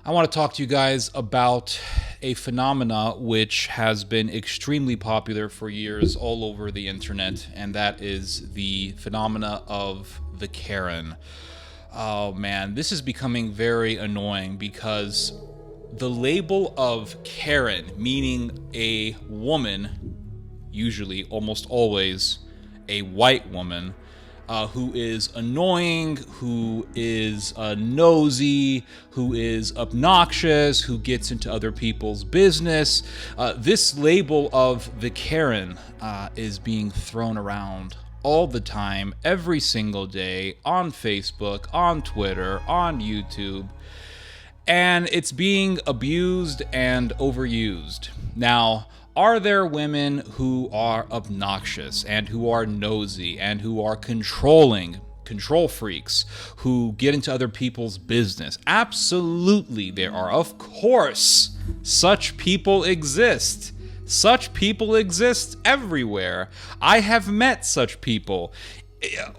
I want to talk to you guys about a phenomena which has been extremely popular for years all over the internet, and that is the phenomena of the Karen. Oh man, this is becoming very annoying because the label of Karen, meaning a woman, usually, almost always, a white woman, who is annoying, who is nosy, who is obnoxious, who gets into other people's business. This label of the Karen is being thrown around all the time, every single day, on Facebook, on Twitter, on YouTube. And it's being abused and overused. Now, are there women who are obnoxious and who are nosy and who are controlling, control freaks, who get into other people's business? Absolutely there are. Of course, such people exist. Such people exist everywhere. I have met such people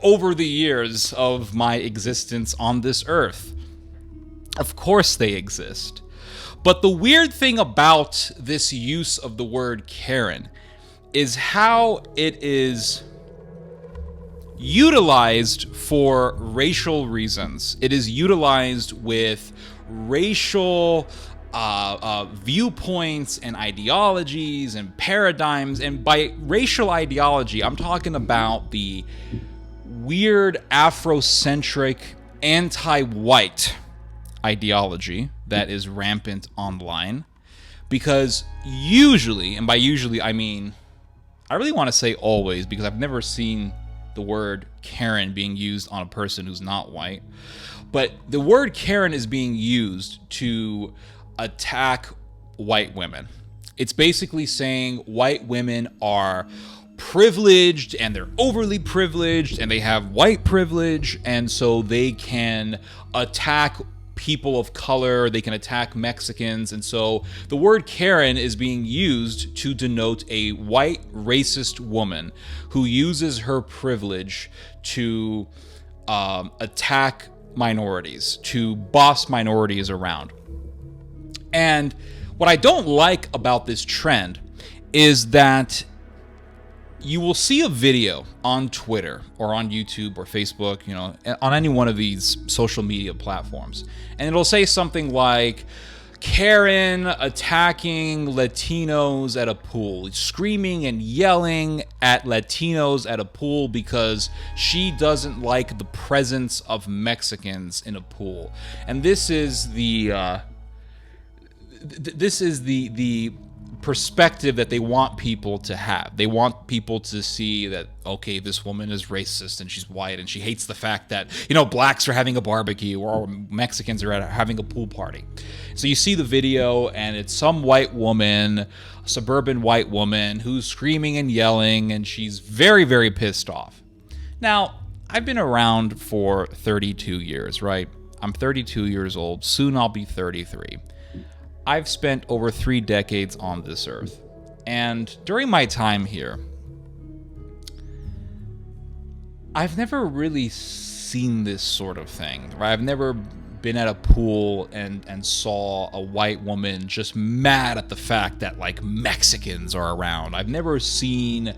over the years of my existence on this earth. Of course they exist. But the weird thing about this use of the word Karen is how it is utilized for racial reasons. It is utilized with racial viewpoints and ideologies and paradigms. And by racial ideology, I'm talking about the weird Afrocentric anti-white ideology that is rampant online, because usually, and by usually I mean, I really want to say always, because I've never seen the word Karen being used on a person who's not white, but the word Karen is being used to attack white women. It's basically saying white women are privileged and they're overly privileged and they have white privilege, and so they can attack people of color, they can attack Mexicans. And so the word Karen is being used to denote a white racist woman who uses her privilege to attack minorities, to boss minorities around. And what I don't like about this trend is that you will see a video on Twitter or on YouTube or Facebook, on any one of these social media platforms, and it'll say something like, Karen attacking Latinos at a pool, screaming and yelling at Latinos at a pool because she doesn't like the presence of Mexicans in a pool. And this is the perspective that they want people to have. They want people to see that, okay, this woman is racist and she's white and she hates the fact that, blacks are having a barbecue or Mexicans are having a pool party. So you see the video and it's some white woman, a suburban white woman, who's screaming and yelling, and she's very, very pissed off. Now, I've been around for 32 years, right? I'm 32 years old. Soon I'll be 33. I've spent over 3 decades on this earth, and during my time here, I've never really seen this sort of thing, right? I've never been at a pool and saw a white woman just mad at the fact that, Mexicans are around. I've never seen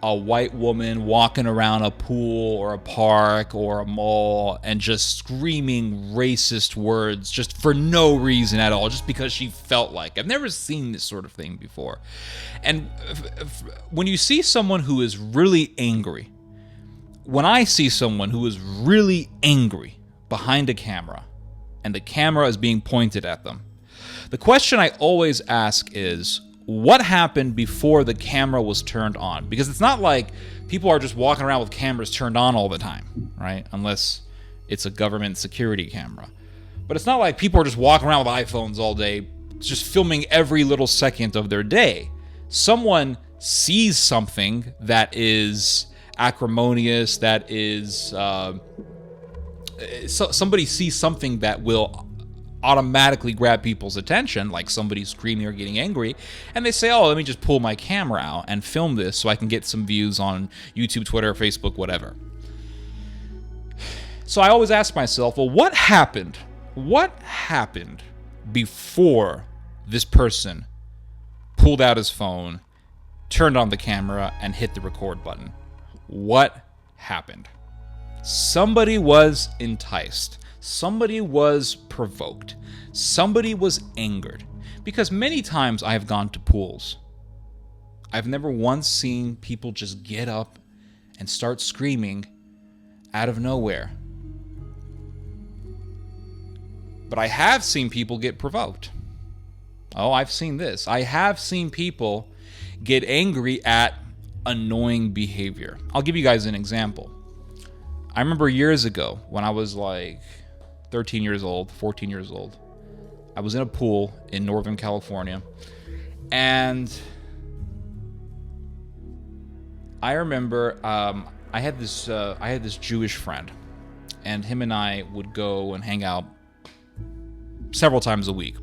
a white woman walking around a pool or a park or a mall and just screaming racist words just for no reason at all, just because she felt like. I've never seen this sort of thing before. And when you see someone who is really angry, when I see someone who is really angry behind a camera and the camera is being pointed at them, the question I always ask is, what happened before the camera was turned on? Because it's not like people are just walking around with cameras turned on all the time, right? Unless it's a government security camera. But it's not like people are just walking around with iPhones all day, just filming every little second of their day. Someone sees something that is acrimonious, that is... somebody sees something that will automatically grab people's attention, like somebody screaming or getting angry, and they say, let me just pull my camera out and film this so I can get some views on YouTube, Twitter, Facebook, whatever. So I always ask myself, well, what happened? What happened before this person pulled out his phone, turned on the camera, and hit the record button. What happened? Somebody was enticed. Somebody was provoked. Somebody was angered. Because many times I have gone to pools, I've never once seen people just get up and start screaming out of nowhere. But I have seen people get provoked. Oh, I've seen this. I have seen people get angry at annoying behavior. I'll give you guys an example. I remember years ago when I was like 13 years old, 14 years old. I was in a pool in Northern California, and I remember I had this Jewish friend, and him and I would go and hang out several times a week.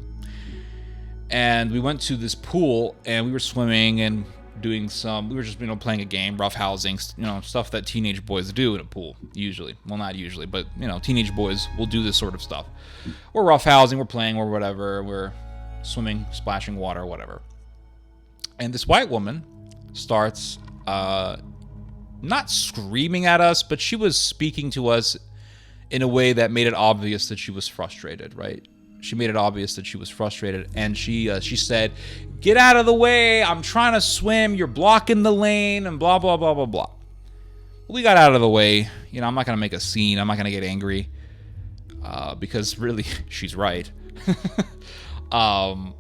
And we went to this pool, and we were swimming and doing we were just playing a game, roughhousing, stuff that teenage boys do in a pool usually. Well, not usually, but teenage boys will do this sort of stuff. We're roughhousing, we're playing, or whatever, we're swimming, splashing water, whatever. And this white woman starts not screaming at us, but she was speaking to us in a way that made it obvious that she was frustrated, right? She made it obvious that she was frustrated, and she said, "Get out of the way, I'm trying to swim, you're blocking the lane," and blah, blah, blah, blah, blah. We got out of the way. I'm not going to make a scene. I'm not going to get angry, because really, she's right. But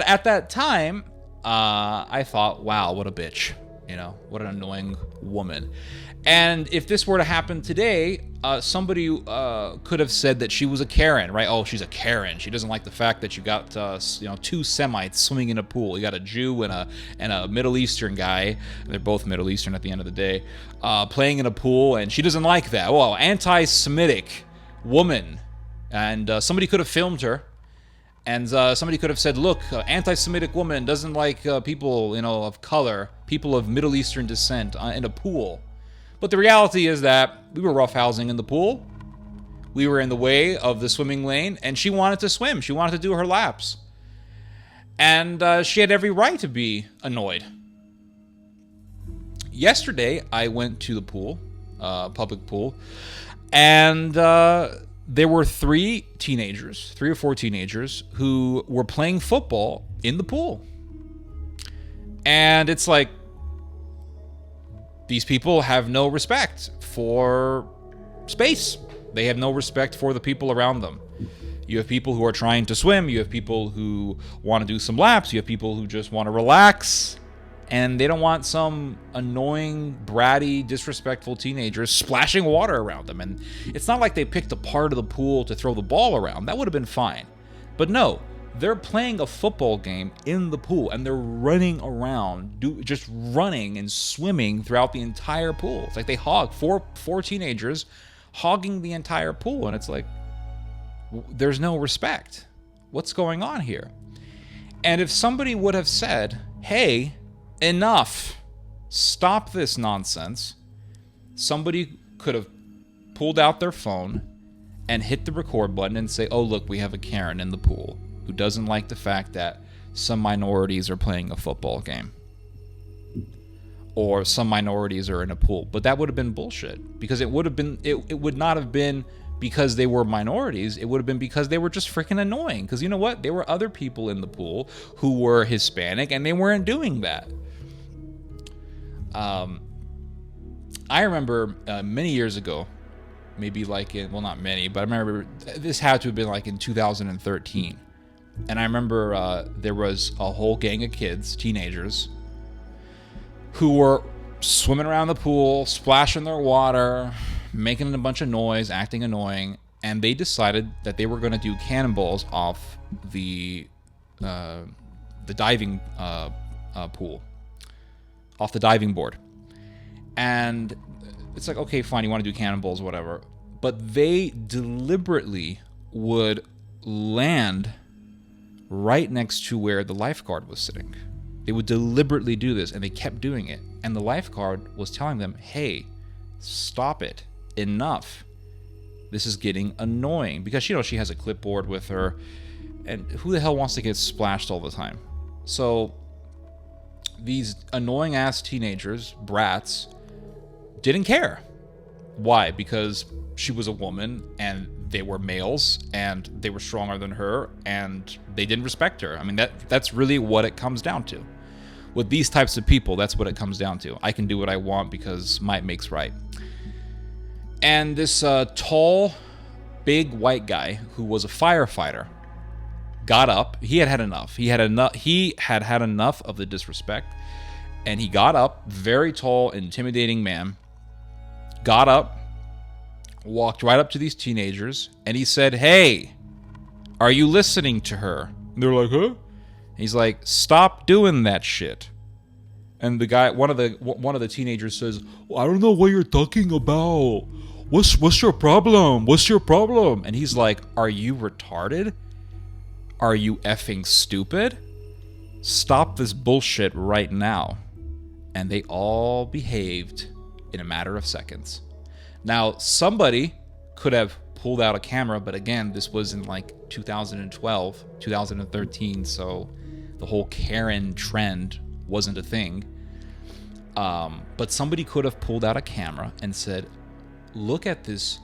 at that time, I thought, wow, what a bitch. What an annoying woman. And if this were to happen today, somebody could have said that she was a Karen, right? Oh, she's a Karen. She doesn't like the fact that you got two Semites swimming in a pool. You got a Jew and a Middle Eastern guy. They're both Middle Eastern at the end of the day, playing in a pool, and she doesn't like that. Well, anti-Semitic woman. And somebody could have filmed her. And somebody could have said, look, anti-Semitic woman doesn't like people, of color, people of Middle Eastern descent in a pool. But the reality is that we were roughhousing in the pool. We were in the way of the swimming lane, and she wanted to swim. She wanted to do her laps. And she had every right to be annoyed. Yesterday, I went to the pool, public pool, and there were 3 or 4 teenagers who were playing football in the pool. And it's like, these people have no respect for space. They have no respect for the people around them. You have people who are trying to swim. You have people who want to do some laps. You have people who just want to relax. And they don't want some annoying, bratty, disrespectful teenagers splashing water around them. And it's not like they picked a part of the pool to throw the ball around. That would have been fine. But no, they're playing a football game in the pool, and they're running around, just running and swimming throughout the entire pool. It's like they hog four teenagers hogging the entire pool, and it's like, there's no respect. What's going on here? And if somebody would have said, hey, enough, stop this nonsense, somebody could have pulled out their phone and hit the record button and say, oh, look, we have a Karen in the pool who doesn't like the fact that some minorities are playing a football game. Or some minorities are in a pool. But that would have been bullshit. Because it would not have been because they were minorities. It would have been because they were just freaking annoying. Because you know what? There were other people in the pool who were Hispanic, and they weren't doing that. I remember many years ago, maybe not many, but I remember this had to have been in 2013. And I remember there was a whole gang of kids, teenagers, who were swimming around the pool, splashing their water, making a bunch of noise, acting annoying, and they decided that they were going to do cannonballs off the diving pool, off the diving board. And it's like, okay, fine, you want to do cannonballs, whatever. But they deliberately would land right next to where the lifeguard was sitting. They would deliberately do this, and they kept doing it. And the lifeguard was telling them, hey, stop it. Enough. This is getting annoying because, you know, she has a clipboard with her, and who the hell wants to get splashed all the time? So these annoying ass teenagers, brats, didn't care. Why? Because she was a woman and they were males and they were stronger than her and they didn't respect her. I mean, that's really what it comes down to. With these types of people, that's what it comes down to. I can do what I want because might makes right. And this tall, big white guy who was a firefighter got up. He had had enough. He had had enough of the disrespect. And he got up, very tall, intimidating man, got up, walked right up to these teenagers, and he said, "Hey, are you listening to her?" And they're like, "Huh?" He's like, "Stop doing that shit." And the guy, one of the teenagers says, "Well, I don't know what you're talking about. What's your problem? What's your problem?" And he's like, "Are you retarded? Are you effing stupid? Stop this bullshit right now." And they all behaved in a matter of seconds. Now, somebody could have pulled out a camera, but again, this was in like 2012, 2013, so the whole Karen trend wasn't a thing. But somebody could have pulled out a camera and said, "Look at this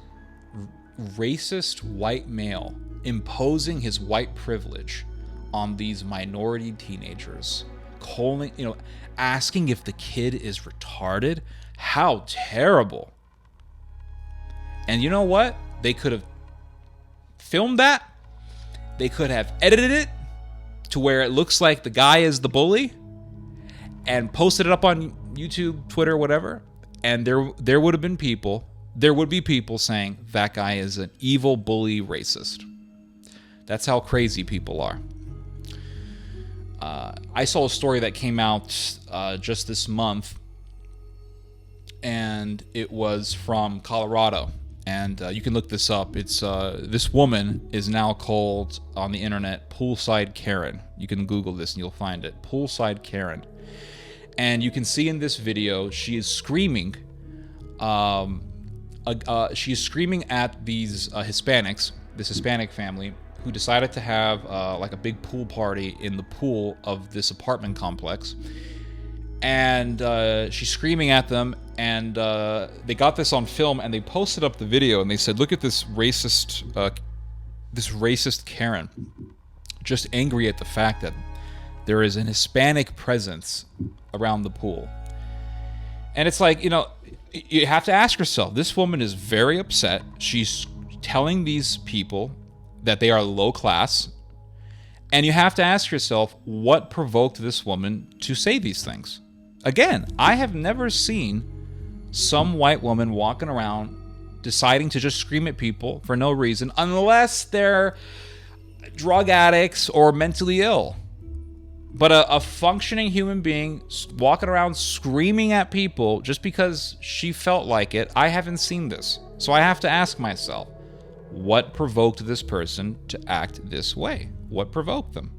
racist white male imposing his white privilege on these minority teenagers, calling, asking if the kid is retarded. How terrible." And you know what? They could have filmed that. They could have edited it to where it looks like the guy is the bully and posted it up on YouTube, Twitter, whatever. And there would be people saying that guy is an evil bully racist. That's how crazy people are. I saw a story that came out just this month, and it was from Colorado. And you can look this up. It's this woman is now called on the internet Poolside Karen. You can Google this and you'll find it. Poolside Karen. And you can see in this video she is screaming. She is screaming at these Hispanics, this Hispanic family, who decided to have like a big pool party in the pool of this apartment complex. And she's screaming at them, and they got this on film, and they posted up the video, and they said, "Look at this racist Karen, just angry at the fact that there is an Hispanic presence around the pool." And it's like, you have to ask yourself, this woman is very upset. She's telling these people that they are low class, and you have to ask yourself, what provoked this woman to say these things? Again, I have never seen some white woman walking around deciding to just scream at people for no reason, unless they're drug addicts or mentally ill. But a functioning human being walking around screaming at people just because she felt like it, I haven't seen this. So I have to ask myself, what provoked this person to act this way? What provoked them?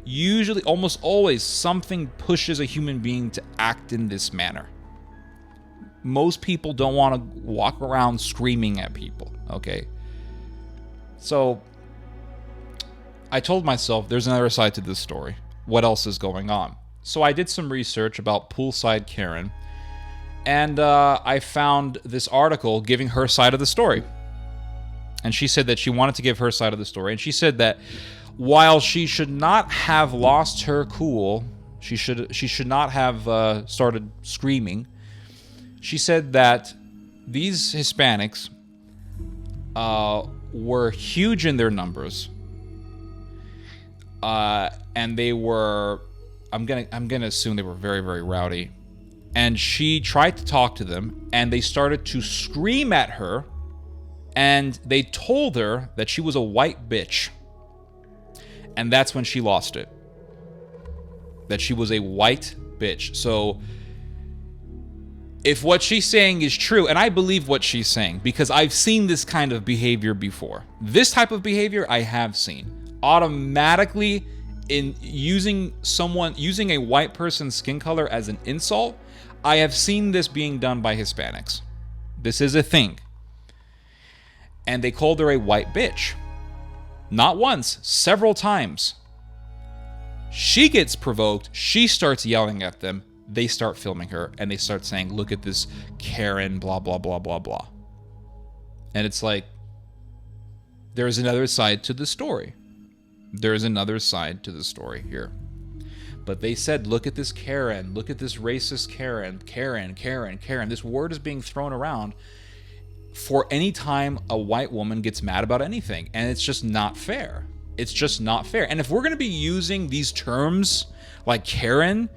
Usually, almost always, something pushes a human being to act in this manner. Most people don't want to walk around screaming at people, okay? So I told myself there's another side to this story. What else is going on? So I did some research about Poolside Karen, and I found this article giving her side of the story. And she said that she wanted to give her side of the story. And she said that while she should not have lost her cool, she should not have started screaming. She said that these Hispanics were huge in their numbers, and they were, I'm gonna assume they were very, very rowdy. And she tried to talk to them, and they started to scream at her, and they told her that she was a white bitch. And that's when she lost it. That she was a white bitch. So if what she's saying is true, and I believe what she's saying, because I've seen this kind of behavior before. This type of behavior I have seen. Automatically in using a white person's skin color as an insult, I have seen this being done by Hispanics. This is a thing. and they called her a white bitch. Not once, several times. She gets provoked. She starts yelling at them. They start filming her, and they start saying, look at this Karen, blah, blah, blah, blah, blah. And it's like, there's another side to the story. There's another side to the story here. But they said, look at this Karen. Look at this racist Karen. Karen, Karen, Karen. This word is being thrown around for any time a white woman gets mad about anything. And it's just not fair. It's just not fair. And if we're going to be using these terms like Karen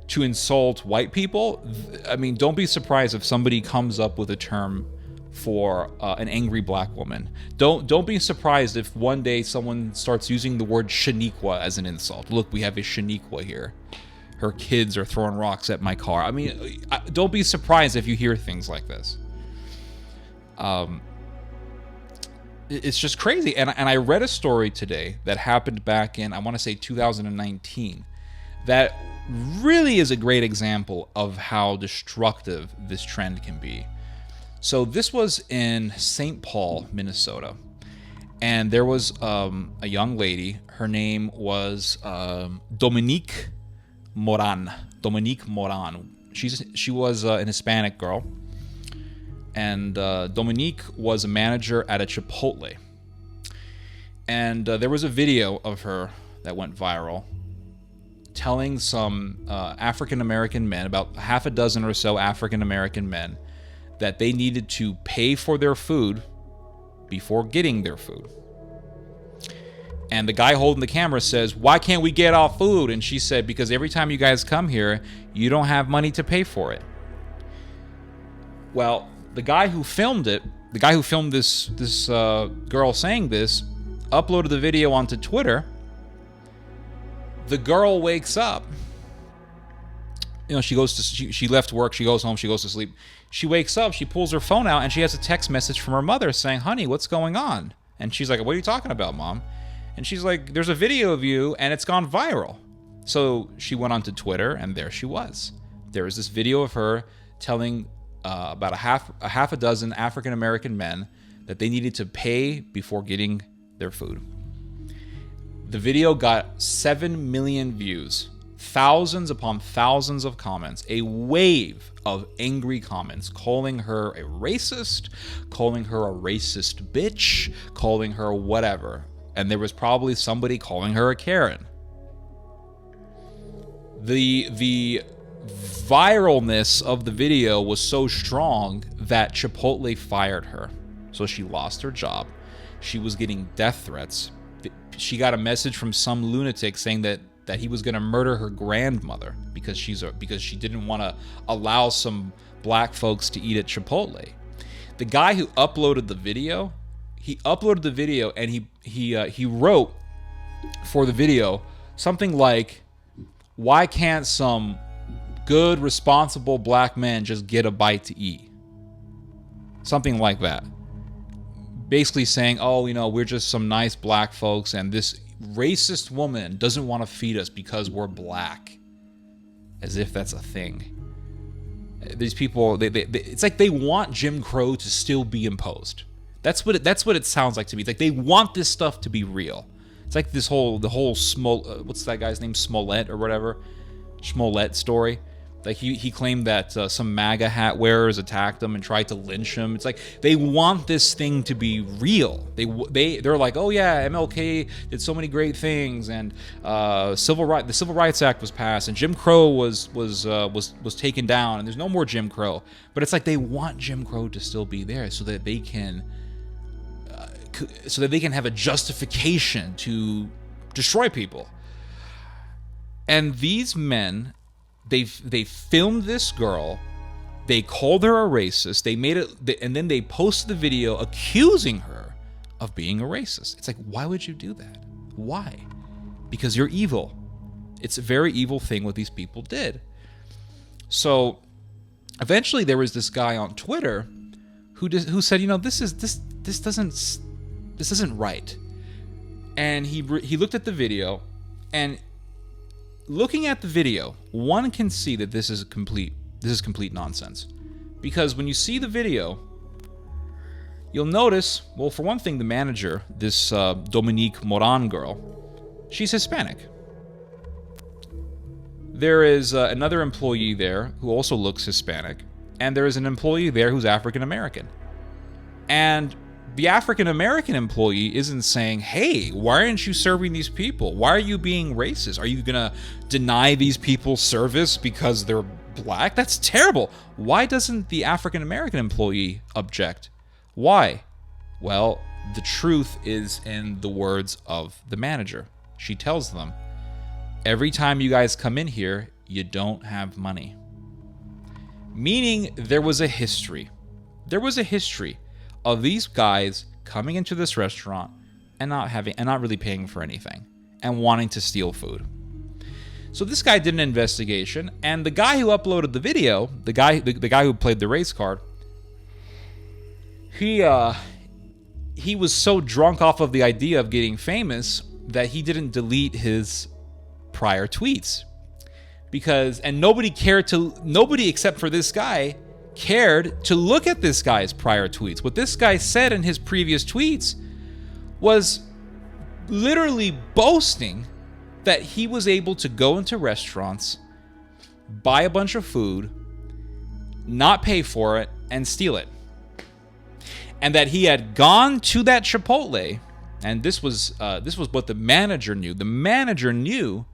to insult white people, I mean, don't be surprised if somebody comes up with a term for an angry black woman. Don't be surprised if one day someone starts using the word Shaniqua as an insult. Look, we have a Shaniqua here. Her kids are throwing rocks at my car. I mean, don't be surprised if you hear things like this. It's just crazy. And I read a story today that happened back in, I want to say 2019, that really is a great example of how destructive this trend can be. So this was in St. Paul, Minnesota. And there was a young lady. Her name was Dominique Moran. Dominique Moran. She was an Hispanic girl. And Dominique was a manager at a Chipotle. And there was a video of her that went viral telling some African-American men, about half a dozen or so African-American men, that they needed to pay for their food before getting their food. And the guy holding the camera says, why can't we get our food? And she said, because every time you guys come here, you don't have money to pay for it. Well, the guy who filmed it, the guy who filmed this girl saying this, uploaded the video onto Twitter. The girl wakes up. You know, she left work, she goes home, she goes to sleep. She wakes up, she pulls her phone out, and she has a text message from her mother saying, honey, what's going on? And she's like, what are you talking about, Mom? And she's like, there's a video of you, and it's gone viral. So she went onto Twitter, and there she was. There was this video of her telling about a half a dozen African-American men that they needed to pay before getting their food. The video got 7 million views, thousands upon thousands of comments, a wave of angry comments calling her a racist, calling her a racist bitch, calling her whatever. And there was probably somebody calling her a Karen. The viralness of the video was so strong that Chipotle fired her. So she lost her job. She was getting death threats. She got a message from some lunatic saying that he was going to murder her grandmother because she didn't want to allow some black folks to eat at Chipotle. The guy who uploaded the video, and he wrote for the video something like, why can't some good, responsible black men just get a bite to eat? Something like that. Basically saying, oh, you know, we're just some nice black folks, and this racist woman doesn't want to feed us because we're black. As if that's a thing. These people, it's like they want Jim Crow to still be imposed. That's what it sounds like to me. It's like they want this stuff to be real. It's like the whole what's that guy's name, Smollett or whatever, Smollett story. Like he claimed that some MAGA hat wearers attacked him and tried to lynch him. It's like they want this thing to be real. They're like, oh yeah, MLK did so many great things, and the Civil Rights Act was passed, and Jim Crow was taken down, and there's no more Jim Crow. But it's like they want Jim Crow to still be there so that they can have a justification to destroy people. And these men, They filmed this girl, they called her a racist, they made it, and then they posted the video accusing her of being a racist. It's like, why would you do that? Why? Because you're evil. It's a very evil thing what these people did. So eventually there was this guy on Twitter who said, you know, this isn't right. And he looked at the video, and looking at the video, one can see that this is complete nonsense. Because when you see the video, You'll notice, well, for one thing, the manager, this Dominique Moran girl, she's Hispanic. There is another employee there who also looks Hispanic, and there is an employee there who's African American. And the African American employee isn't saying, hey, why aren't you serving these people? Why are you being racist? Are you going to deny these people service because they're black? That's terrible. Why doesn't the African American employee object? Why? Well, the truth is in the words of the manager. She tells them, every time you guys come in here, you don't have money. Meaning there was a history. There was a history of these guys coming into this restaurant and not really paying for anything and wanting to steal food. So this guy did an investigation, and the guy who uploaded the video, the guy who played the race card, he was so drunk off of the idea of getting famous that he didn't delete his prior tweets. Nobody except for this guy cared to look at this guy's prior tweets. What this guy said in his previous tweets was literally boasting that he was able to go into restaurants, buy a bunch of food, not pay for it, and steal it. And that he had gone to that Chipotle, and this was what the manager knew. The manager knew,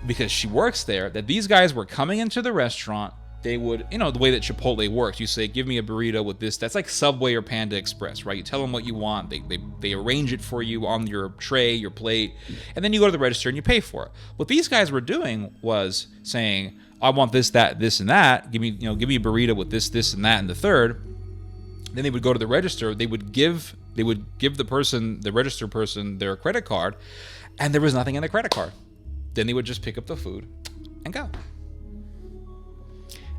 because she works there, that these guys were coming into the restaurant. They would, the way that Chipotle works, you say, give me a burrito with this. That's like Subway or Panda Express, right? You tell them what you want. They arrange it for you on your tray, your plate, and then you go to the register and you pay for it. What these guys were doing was saying, I want this, that, this, and that. Give me a burrito with this, and that, and the third. Then they would go to the register. They would give the register person, their credit card, and there was nothing in the credit card. Then they would just pick up the food and go.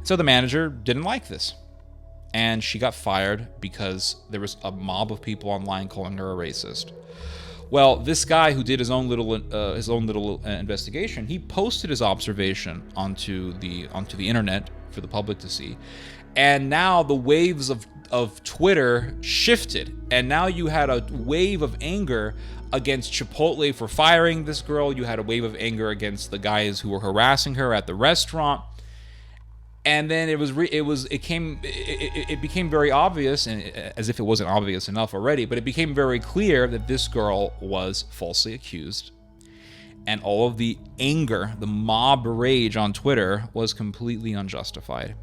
So the manager didn't like this, and she got fired because there was a mob of people online calling her a racist. Well, this guy who did his own little investigation, he posted his observation onto the internet for the public to see, and now the waves of Twitter shifted, and now you had a wave of anger against Chipotle for firing this girl. You had a wave of anger against the guys who were harassing her at the restaurant. And then it became very obvious, and as if it wasn't obvious enough already, but it became very clear that this girl was falsely accused. And all of the anger, the mob rage on Twitter was completely unjustified.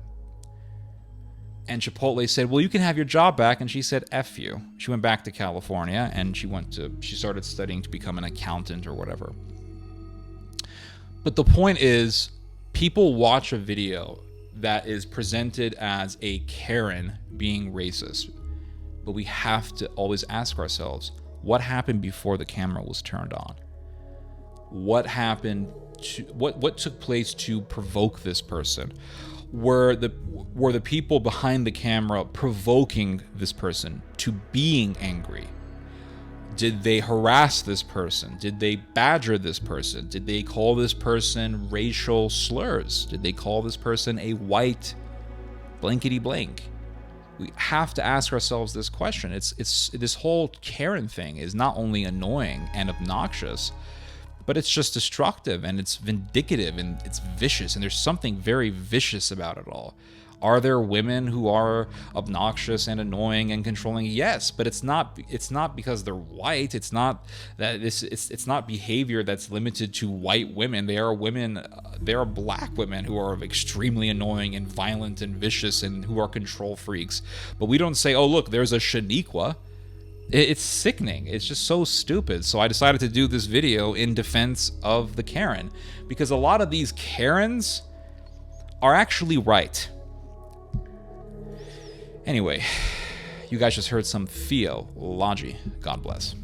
And Chipotle said, well, you can have your job back. And she said, F you. She went back to California, and she started studying to become an accountant or whatever. But the point is, people watch a video that is presented as a Karen being racist. But we have to always ask ourselves, what happened before the camera was turned on? What happened what took place to provoke this person? Were the people behind the camera provoking this person to being angry? Did they harass this person? Did they badger this person? Did they call this person racial slurs? Did they call this person a white blankety blank? We have to ask ourselves this question. It's this whole Karen thing is not only annoying and obnoxious, but it's just destructive, and it's vindictive, and it's vicious, and there's something very vicious about it all. Are there women who are obnoxious and annoying and controlling? Yes, but it's not because they're white. It's not that it's not behavior that's limited to white women. There are black women who are extremely annoying and violent and vicious and who are control freaks. But we don't say, oh, look, there's a Shaniqua. It's sickening. It's just so stupid. So I decided to do this video in defense of the Karen, because a lot of these Karens are actually right. Anyway, you guys just heard some theology. God bless.